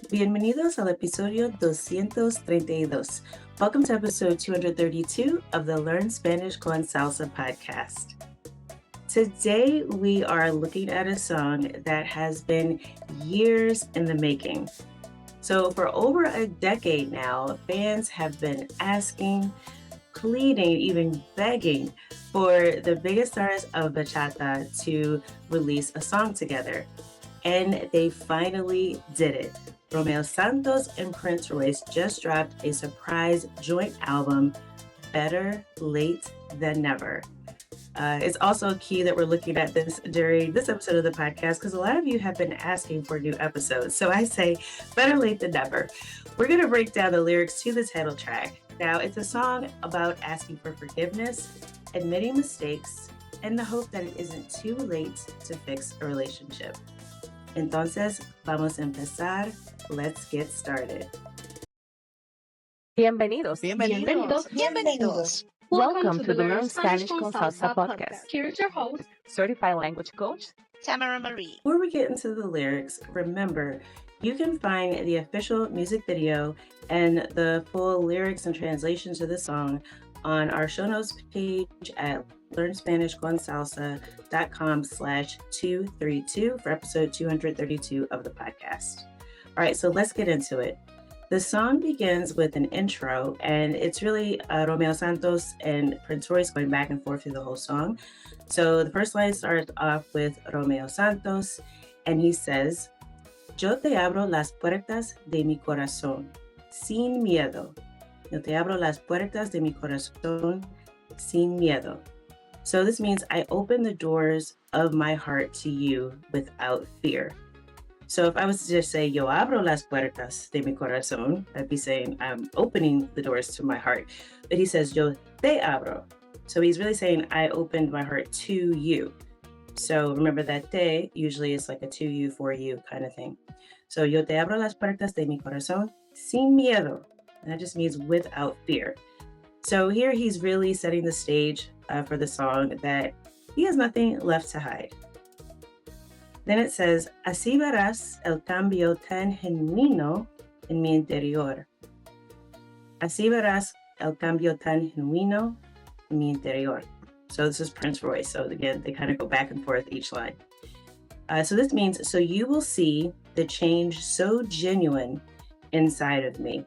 Bienvenidos al episodio 232. Welcome to episode 232 of the Learn Spanish con Salsa podcast. Today, we are looking at a song that has been years in the making. So for over a decade now, fans have been asking, pleading, even begging for the biggest stars of bachata to release a song together. And they finally did it. Romeo Santos and Prince Royce just dropped a surprise joint album, Better Late Than Never. It's also key that we're looking at this during this episode of the podcast because a lot of you have been asking for new episodes. So I say better late than never. We're going to break down the lyrics to the title track. Now, it's a song about asking for forgiveness, admitting mistakes, and the hope that it isn't too late to fix a relationship. Entonces, vamos a empezar. Let's get started. Bienvenidos. Welcome to the Learn Spanish con Salsa podcast. Here's your host, certified language coach, Tamara Marie. Before we get into the lyrics, remember, you can find the official music video and the full lyrics and translations of the song on our show notes page at learnspanishconsalsa.com/232 for episode 232 of the podcast. All right, so let's get into it. The song begins with an intro, and it's really Romeo Santos and Prince Royce going back and forth through the whole song. So the first line starts off with Romeo Santos, and he says, Yo te abro las puertas de mi corazón, sin miedo. Yo te abro las puertas de mi corazón, sin miedo. So this means I open the doors of my heart to you without fear. So if I was to just say, Yo abro las puertas de mi corazón, I'd be saying, I'm opening the doors to my heart. But he says, Yo te abro. So he's really saying, I opened my heart to you. So remember that te usually is like a to you, for you kind of thing. So yo te abro las puertas de mi corazón sin miedo. And that just means without fear. So here he's really setting the stage for the song that he has nothing left to hide. Then it says, Así verás el cambio tan genuino en mi interior. Así verás el cambio tan genuino en mi interior. So this is Prince Royce. So again, they kind of go back and forth each line. So this means, so you will see the change so genuine inside of me.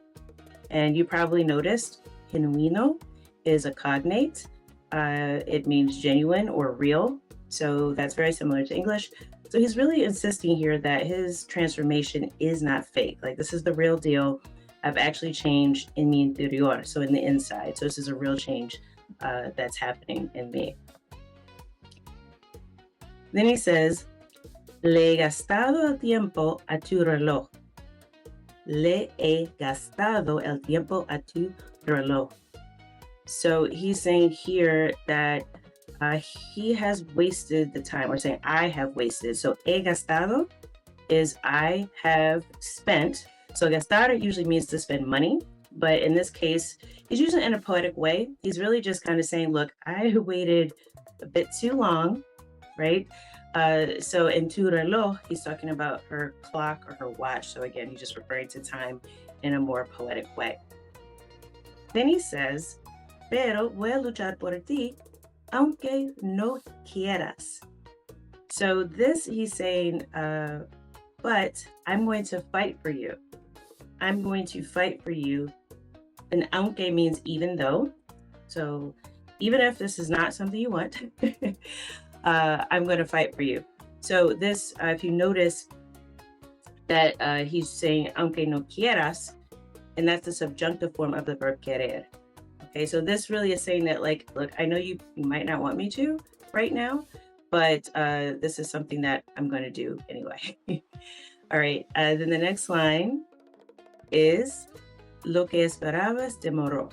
And you probably noticed genuino is a cognate. It means genuine or real. So that's very similar to English. So he's really insisting here that his transformation is not fake. Like this is the real deal. I've actually changed in mi interior, so in the inside. So this is a real change that's happening in me. Then he says, Le he gastado el tiempo a tu reloj. Le he gastado el tiempo a tu reloj. So he's saying here that he has wasted the time, or saying I have wasted. So he gastado is I have spent. So gastar usually means to spend money, but in this case, he's using it in a poetic way. He's really just kind of saying, look, I waited a bit too long, right? So in tu reloj, he's talking about her clock or her watch. So again, he's just referring to time in a more poetic way. Then he says, pero voy a luchar por ti, aunque no quieras. So this he's saying, but I'm going to fight for you. I'm going to fight for you. And aunque means even though. So even if this is not something you want, I'm going to fight for you. So this, if you notice that he's saying aunque no quieras, and that's the subjunctive form of the verb querer. Okay, so this really is saying that, like, look, I know you might not want me to right now, but this is something that I'm going to do anyway. All right, then the next line is Lo que esperabas demoró.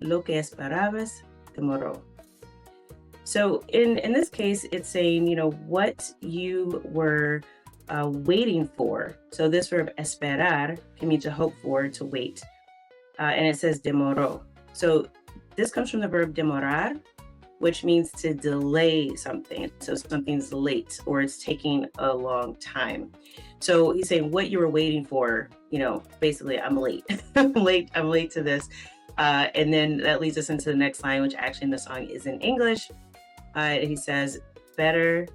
Lo que esperabas demoró. So in this case, it's saying, you know, what you were waiting for. So this verb esperar can mean to hope for, to wait. And it says demoró. So this comes from the verb demorar, which means to delay something. So something's late or it's taking a long time. So he's saying what you were waiting for, basically I'm late. I'm late to this. And then that leads us into the next line, which actually in the song is in English. He says, better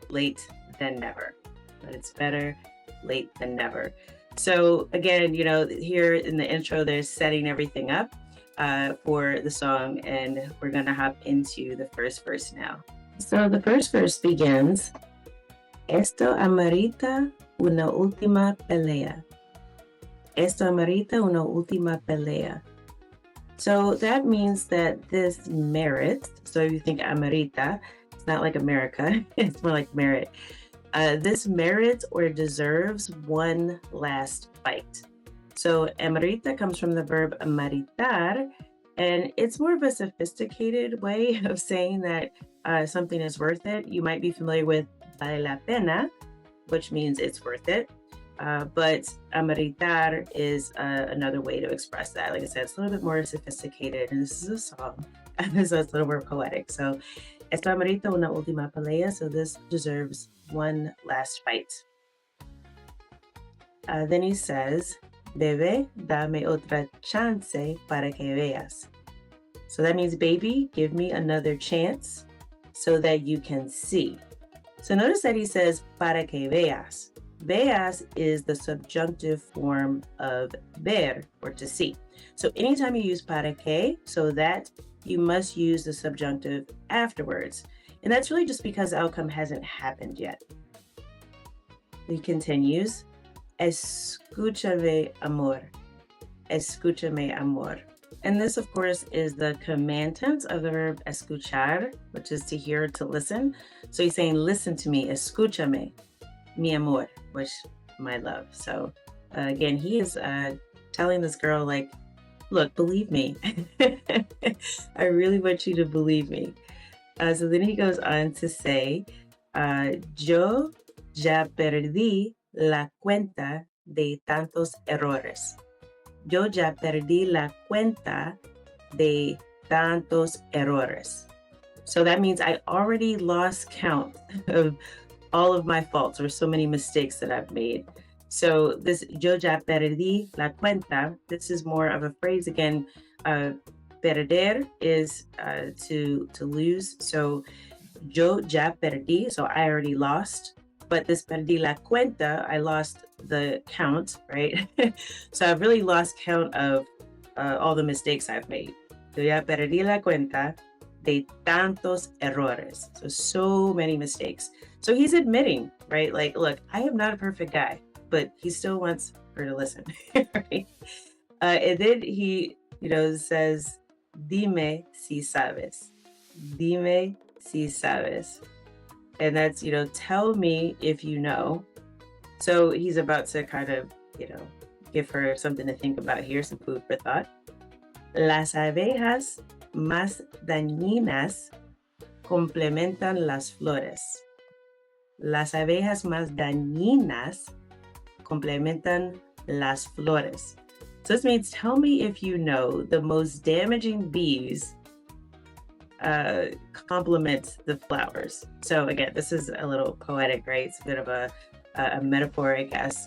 late than never. But it's better late than never. So again, here in the intro, they're setting everything up for the song, and we're gonna hop into the first verse now. So the first verse begins, Esto amerita una última pelea. Esto amerita una última pelea. So that means that this merits, so if you think amerita, it's not like America, it's more like merit. This merits or deserves one last fight. So amerita comes from the verb ameritar, and it's more of a sophisticated way of saying that something is worth it. You might be familiar with vale la pena, which means it's worth it. But ameritar is another way to express that. Like I said, it's a little bit more sophisticated, and this is a song, so it's a little more poetic. So, esto amerita una última pelea, so this deserves one last fight. Then he says, Bebé, dame otra chance para que veas. So that means, baby, give me another chance so that you can see. So notice that he says, para que veas. Veas is the subjunctive form of ver, or to see. So anytime you use para que, so that, you must use the subjunctive afterwards. And that's really just because the outcome hasn't happened yet. He continues, escúchame amor, escúchame amor. And this, of course, is the command tense of the verb escuchar, which is to hear, to listen. So he's saying, listen to me, escúchame, mi amor, which my love. So again, he is telling this girl, like, look, believe me. I really want you to believe me. So then he goes on to say, yo ya perdí la cuenta de tantos errores. Yo ya perdí la cuenta de tantos errores. So that means I already lost count of all of my faults, or so many mistakes that I've made. So this yo ya perdí la cuenta, this is more of a phrase again. Perder is to lose. So yo ya perdí, so I already lost. But this perdí la cuenta, I lost the count, right? So I've really lost count of all the mistakes I've made. Yo ya perdí la cuenta de tantos errores. So many mistakes. So he's admitting, right? Like, look, I am not a perfect guy, but he still wants her to listen, right? And then he, says, dime si sabes. Dime si sabes. And that's, tell me if you know. So he's about to kind of, give her something to think about here, some food for thought. Las abejas más dañinas complementan las flores. Las abejas más dañinas complementan las flores. So this means, tell me if you know, the most damaging bees complement the flowers. So again, this is a little poetic, right? It's a bit of a metaphor, I guess,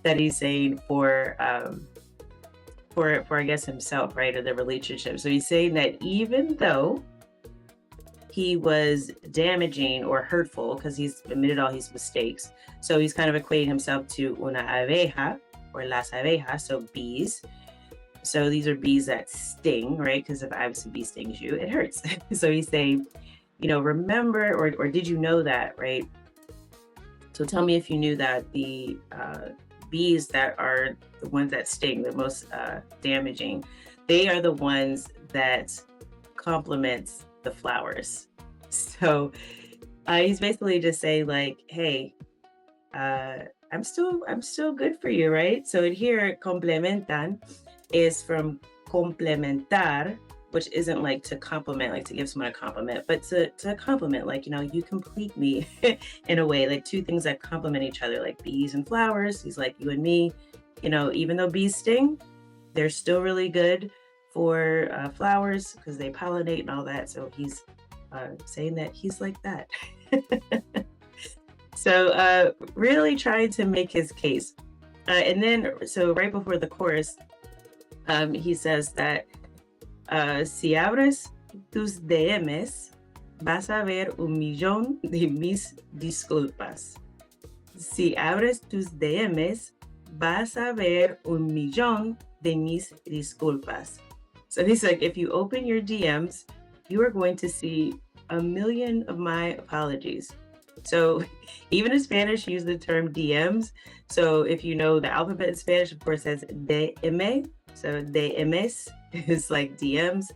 that he's saying for I guess himself, right, or the relationship. So he's saying that even though he was damaging or hurtful, because he's admitted all his mistakes, so he's kind of equating himself to una abeja, or las abejas, so bees. So these are bees that sting, right? Because if obviously bee stings you, it hurts. So he's saying, remember, or did you know that, right? So tell me if you knew that the bees that are the ones that sting, the most damaging, they are the ones that complement the flowers. So he's basically just saying, like, hey, I'm still good for you, right? So in here, complementan is from complementar, which isn't like to compliment, like to give someone a compliment, but to compliment, like, you complete me in a way, like two things that complement each other, like bees and flowers. He's like, you and me, even though bees sting, they're still really good for flowers because they pollinate and all that. So he's saying that he's like that. So really trying to make his case. And then, so right before the chorus, he says that si abres tus DMs, vas a ver un millón de mis disculpas. Si abres tus DMs, vas a ver un millón de mis disculpas. So he's like, if you open your DMs, you are going to see a million of my apologies. So even in Spanish, use the term DMs. So if you know the alphabet in Spanish, of course, that's DM. So DMs is like DMs.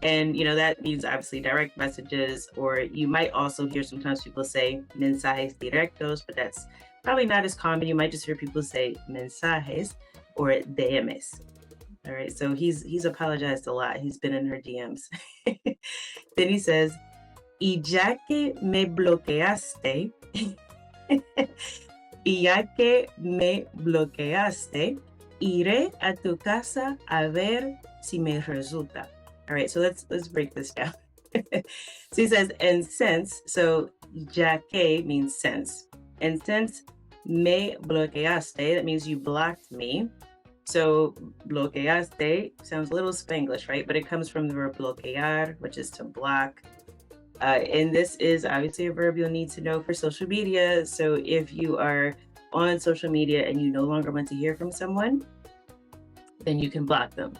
And, you know, that means obviously direct messages, or you might also hear sometimes people say mensajes directos, but that's probably not as common. You might just hear people say mensajes or DMs. All right. So he's apologized a lot. He's been in her DMs. Then he says, y ya que me bloqueaste, iré a tu casa a ver si me resulta. All right, so let's break this down. So he says, and since, so ya que means since. And since me bloqueaste, that means you blocked me. So bloqueaste sounds a little Spanglish, right? But it comes from the verb bloquear, which is to block. And this is obviously a verb you'll need to know for social media. So if you are on social media and you no longer want to hear from someone, then you can block them.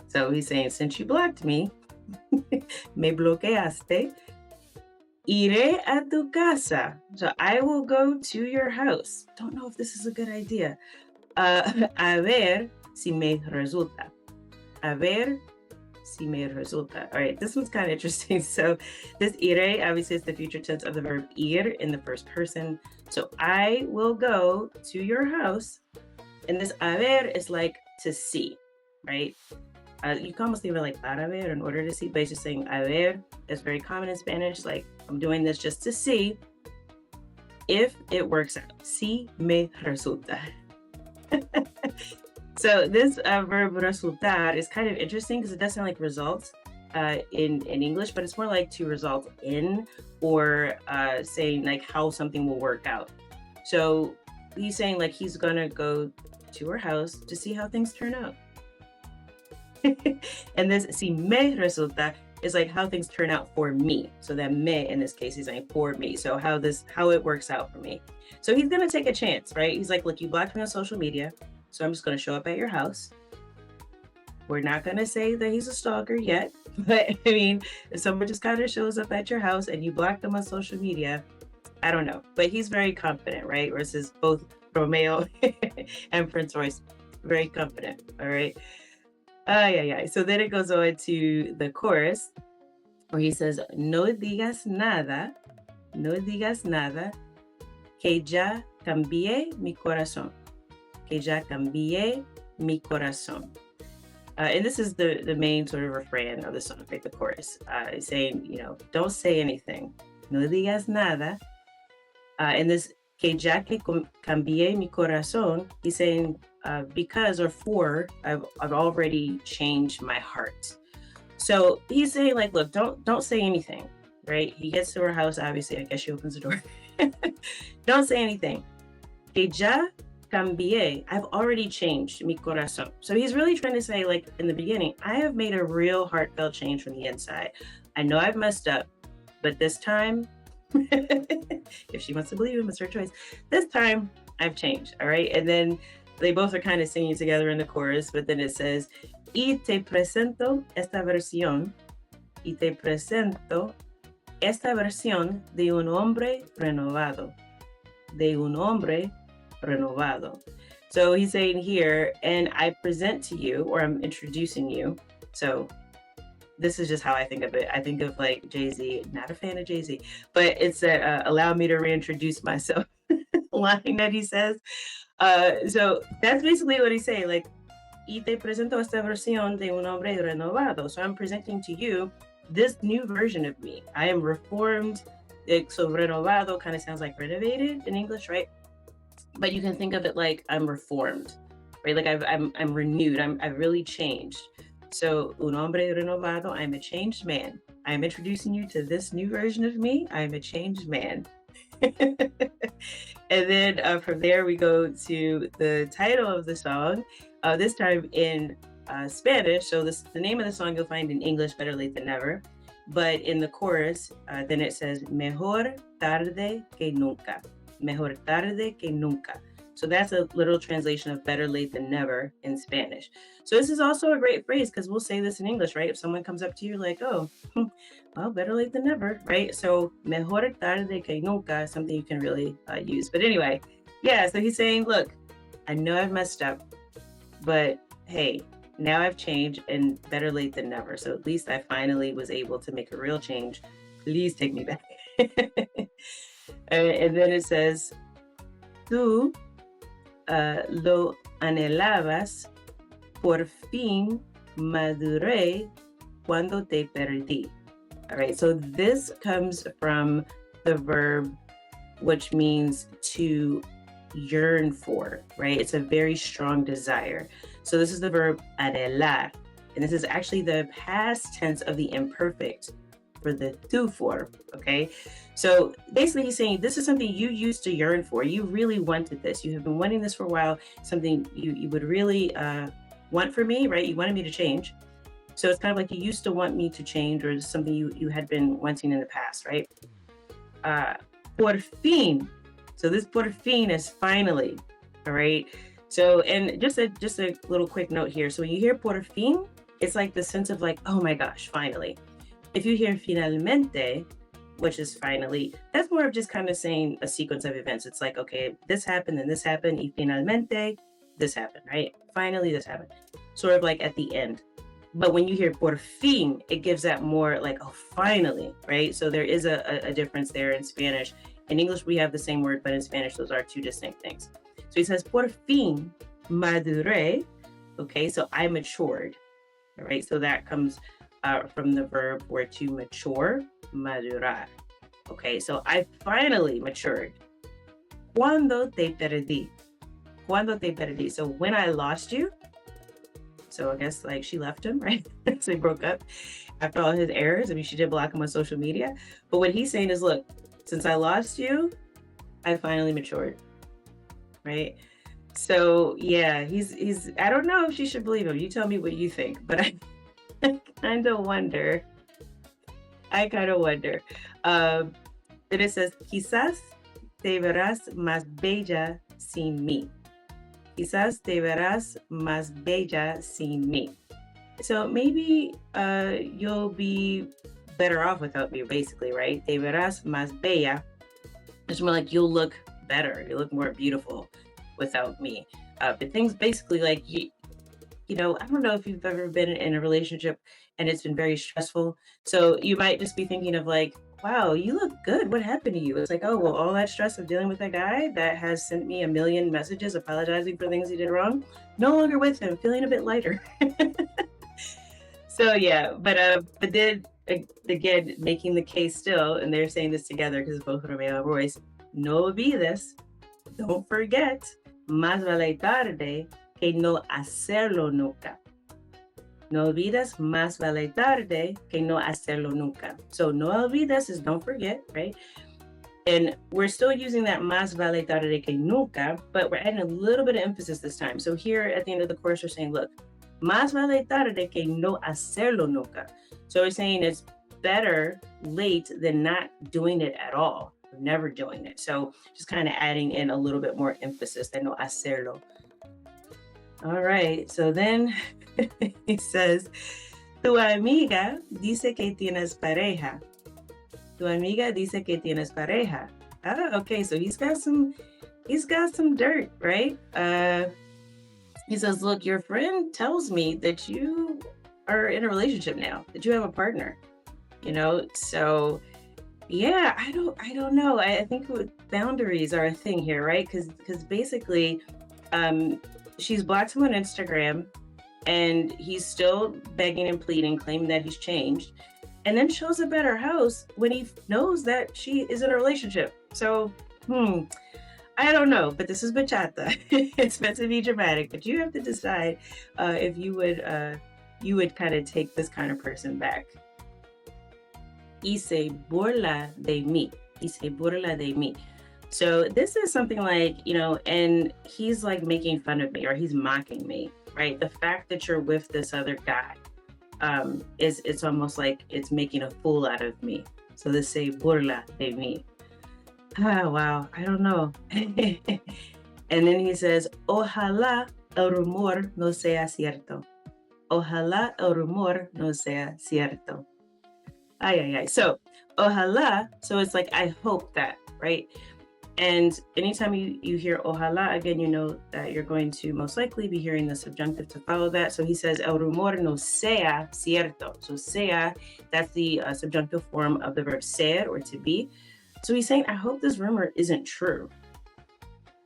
So he's saying, since you blocked me, me bloqueaste, iré a tu casa. So I will go to your house. Don't know if this is a good idea. A ver si me resulta. A ver si me resulta. All right, this one's kind of interesting. So this iré obviously is the future tense of the verb ir in the first person. So I will go to your house. And this a ver is like to see, right? You can almost leave it like para ver in order to see, but it's just saying a ver is very common in Spanish. Like, I'm doing this just to see if it works out. Si me resulta. So this verb resultar is kind of interesting because it does sound like results in English, but it's more like to result in, or saying like how something will work out. So he's saying like he's gonna go to her house to see how things turn out. And this si me resulta is like how things turn out for me. So that me in this case, he's saying for me. So how it works out for me. So he's gonna take a chance, right? He's like, look, you blocked me on social media, so I'm just gonna show up at your house. We're not gonna say that he's a stalker yet, but I mean, if someone just kind of shows up at your house and you block them on social media, I don't know. But he's very confident, right? Versus both Romeo and Prince Royce, very confident. All right. So then it goes on to the chorus where he says, no digas nada, que ya cambié mi corazón, que ya cambié mi corazón. And this is the main sort of refrain of the song, right? The chorus, saying, you know, don't say anything, no digas nada. And this, que ya que cambié mi corazón, he's saying, because or for, I've already changed my heart. So he's saying like, look, don't say anything, right? He gets to her house, obviously, I guess she opens the door. Don't say anything. Que ya cambié, I've already changed mi corazón. So he's really trying to say, like in the beginning, I have made a real heartfelt change from the inside. I know I've messed up, but this time, if she wants to believe him, it's her choice. This time I've changed, all right? And then they both are kind of singing together in the chorus, but then it says, y te presento esta versión de un hombre renovado. De un hombre renovado. So he's saying here, and I present to you, or I'm introducing you. So this is just how I think of it. I think of like Jay-Z, not a fan of Jay-Z, but it's that allow me to reintroduce myself line that he says. So that's basically what he's saying, like, y te presento esta versión de un hombre renovado. So I'm presenting to you this new version of me. I am reformed. So renovado kind of sounds like renovated in English, right? But you can think of it like I'm reformed, right? Like I'm renewed. I've really changed. So, un hombre renovado, I'm a changed man. I'm introducing you to this new version of me. I'm a changed man. And then from there, we go to the title of the song, this time in Spanish. So the name of the song you'll find in English, Better Late Than Never. But in the chorus, then it says, Mejor tarde que nunca. Mejor tarde que nunca. So that's a literal translation of better late than never in Spanish. So this is also a great phrase because we'll say this in English, right? If someone comes up to you like, oh, well, better late than never, right? So mejor tarde que nunca is something you can really use. But anyway, yeah, so he's saying, look, I know I've messed up, but hey, now I've changed and better late than never. So at least I finally was able to make a real change. Please take me back. And then it says, tú lo anhelabas, por fin maduré cuando te perdí. All right, so this comes from the verb, which means to yearn for, right? It's a very strong desire. So this is the verb anhelar, and this is actually the past tense of the imperfect for the tu form, okay? So basically he's saying this is something you used to yearn for. You really wanted this. You have been wanting this for a while, something you would really want for me, right? You wanted me to change. So it's kind of like you used to want me to change, or something you had been wanting in the past, right? Por fin. So this por fin is finally, all right? So, and just a little quick note here. So when you hear por fin, it's like the sense of like, oh my gosh, finally. If you hear finalmente, which is finally, that's more of just kind of saying a sequence of events. It's like, okay, this happened, and this happened, y finalmente, this happened, right? Finally, this happened. Sort of like at the end. But when you hear por fin, it gives that more like, oh, finally, right? So there is a difference there in Spanish. In English, we have the same word, but in Spanish, those are two distinct things. So he says, por fin maduré. Okay, so I matured, all right? So that comes from the verb where to mature, madurar. Okay, so I finally matured. Cuando te perdí. Cuando te perdí. So when I lost you. So I guess like she left him, right? So they broke up after all his errors. I mean, she did block him on social media. But what he's saying is, look, since I lost you, I finally matured, right? So yeah, he's. I don't know if she should believe him. You tell me what you think, but I kind of wonder. Then it says, quizás te verás más bella sin mí. Quizás te verás más bella sin mí. So maybe you'll be better off without me, basically, right? Te verás más bella. It's more like you'll look better. You look more beautiful without me. But things basically like, you know, I don't know if you've ever been in a relationship and it's been very stressful. So you might just be thinking of like, wow, you look good. What happened to you? It's like, oh, well, all that stress of dealing with that guy that has sent me a million messages apologizing for things he did wrong, no longer with him, feeling a bit lighter. So yeah, but then again, making the case still, and they're saying this together because both Romeo and Royce, no olvides, don't forget, más vale tarde que no hacerlo nunca. No olvides, más vale tarde que no hacerlo nunca. So no olvides is don't forget, right? And we're still using that más vale tarde que nunca, but we're adding a little bit of emphasis this time. So here at the end of the course, we're saying, look, más vale tarde que no hacerlo nunca. So we're saying it's better late than not doing it at all, or never doing it. So just kind of adding in a little bit more emphasis than no hacerlo. All right, so then he says, tu amiga dice que tienes pareja. Tu amiga dice que tienes pareja. Okay, so he's got some dirt, right? He says, look, your friend tells me that you are in a relationship now, that you have a partner, you know? So yeah, I don't know. I think boundaries are a thing here, right? Because basically, she's blocked him on Instagram, and he's still begging and pleading, claiming that he's changed, and then shows up at her house when he knows that she is in a relationship. So, I don't know, but this is bachata. It's meant to be dramatic, but you have to decide if you would you would kind of take this kind of person back. Y se burla de mí. Y se burla de mí. So this is something like, and he's like making fun of me or he's mocking me, right? The fact that you're with this other guy, it's almost like it's making a fool out of me. So they say burla de mí. Ah, wow, I don't know. And then he says, Ojalá el rumor no sea cierto. Ojalá el rumor no sea cierto. Ay, ay, ay. So, ojalá, so it's like, I hope that, right? And anytime you hear ojalá, again, you know that you're going to most likely be hearing the subjunctive to follow that. So he says, el rumor no sea cierto. So sea, that's the subjunctive form of the verb ser or to be. So he's saying, I hope this rumor isn't true,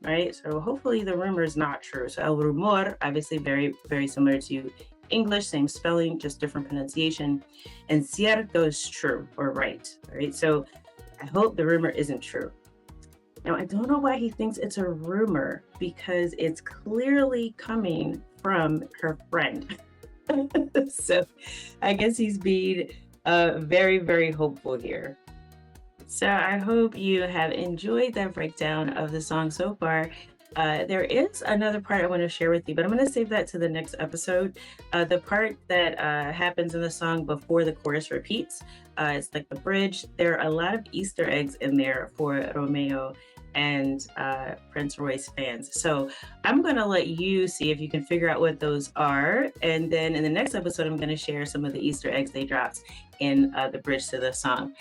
right? So hopefully the rumor is not true. So el rumor, obviously very, very similar to English, same spelling, just different pronunciation. And cierto is true or right, right? So I hope the rumor isn't true. Now, I don't know why he thinks it's a rumor because it's clearly coming from her friend. So I guess he's being very, very hopeful here. So I hope you have enjoyed that breakdown of the song so far. There is another part I want to share with you, but I'm going to save that to the next episode. The part that happens in the song before the chorus repeats, it's like the bridge. There are a lot of Easter eggs in there for Romeo and Prince Royce fans. So I'm going to let you see if you can figure out what those are. And then in the next episode, I'm going to share some of the Easter eggs they dropped in the bridge to the song.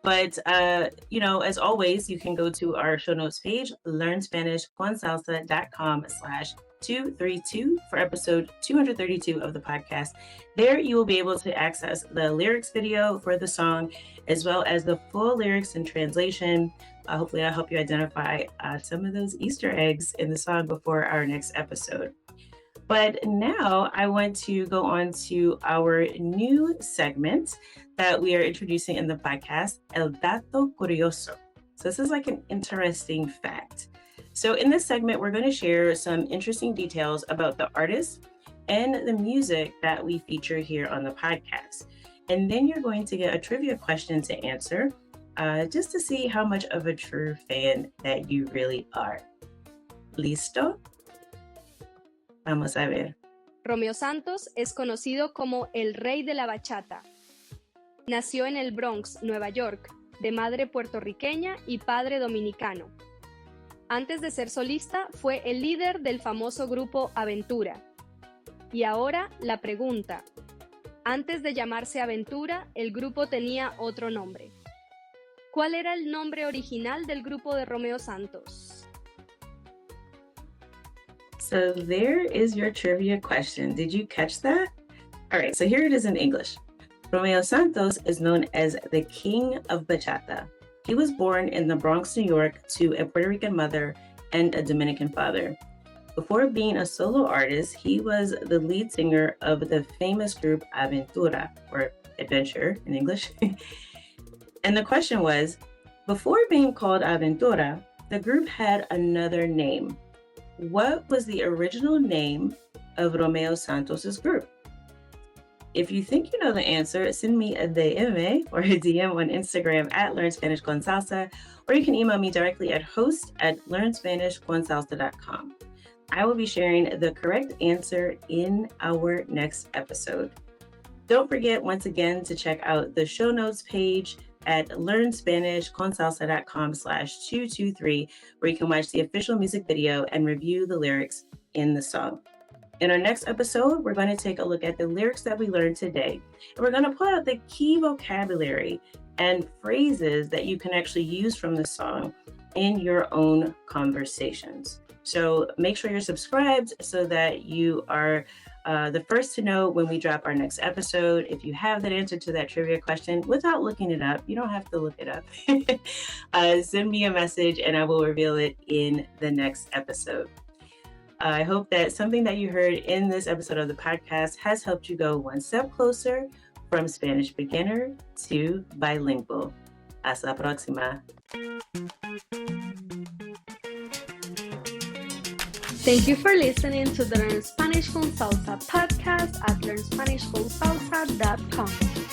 But, as always, you can go to our show notes page, learnspanishconsalsa.com/232 for episode 232 of the podcast. There you will be able to access the lyrics video for the song, as well as the full lyrics and translation. Hopefully I'll help you identify some of those Easter eggs in the song before our next episode. But now I want to go on to our new segment that we are introducing in the podcast, El Dato Curioso. So this is like an interesting fact. So in this segment, we're going to share some interesting details about the artists and the music that we feature here on the podcast. And then you're going to get a trivia question to answer, just to see how much of a true fan that you really are. ¿Listo? Vamos a ver. Romeo Santos es conocido como el rey de la bachata. Nació en el Bronx, Nueva York, de madre puertorriqueña y padre dominicano. Antes de ser solista, fue el líder del famoso grupo Aventura. Y ahora la pregunta. Antes de llamarse Aventura, el grupo tenía otro nombre. ¿Cuál era el nombre original del grupo de Romeo Santos? So there is your trivia question. Did you catch that? All right, so here it is in English. Romeo Santos is known as the King of Bachata. He was born in the Bronx, New York, to a Puerto Rican mother and a Dominican father. Before being a solo artist, he was the lead singer of the famous group Aventura, or Adventure in English. And the question was, before being called Aventura, the group had another name. What was the original name of Romeo Santos's group? If you think you know the answer, send me a DM or a DM on Instagram at LearnSpanishConSalsa, or you can email me directly at host@LearnSpanishConSalsa.com. I will be sharing the correct answer in our next episode. Don't forget, once again, to check out the show notes page at learnspanishconsalsa.com/223, where you can watch the official music video and review the lyrics in the song. In our next episode, we're going to take a look at the lyrics that we learned today, and we're going to pull out the key vocabulary and phrases that you can actually use from the song in your own conversations. So make sure you're subscribed so that you are the first to know when we drop our next episode. If you have that answer to that trivia question without looking it up, you don't have to look it up. Send me a message and I will reveal it in the next episode. I hope that something that you heard in this episode of the podcast has helped you go one step closer from Spanish beginner to bilingual. Hasta la próxima. Thank you for listening to the Learn Spanish con Salsa podcast at learnspanishconsalsa.com.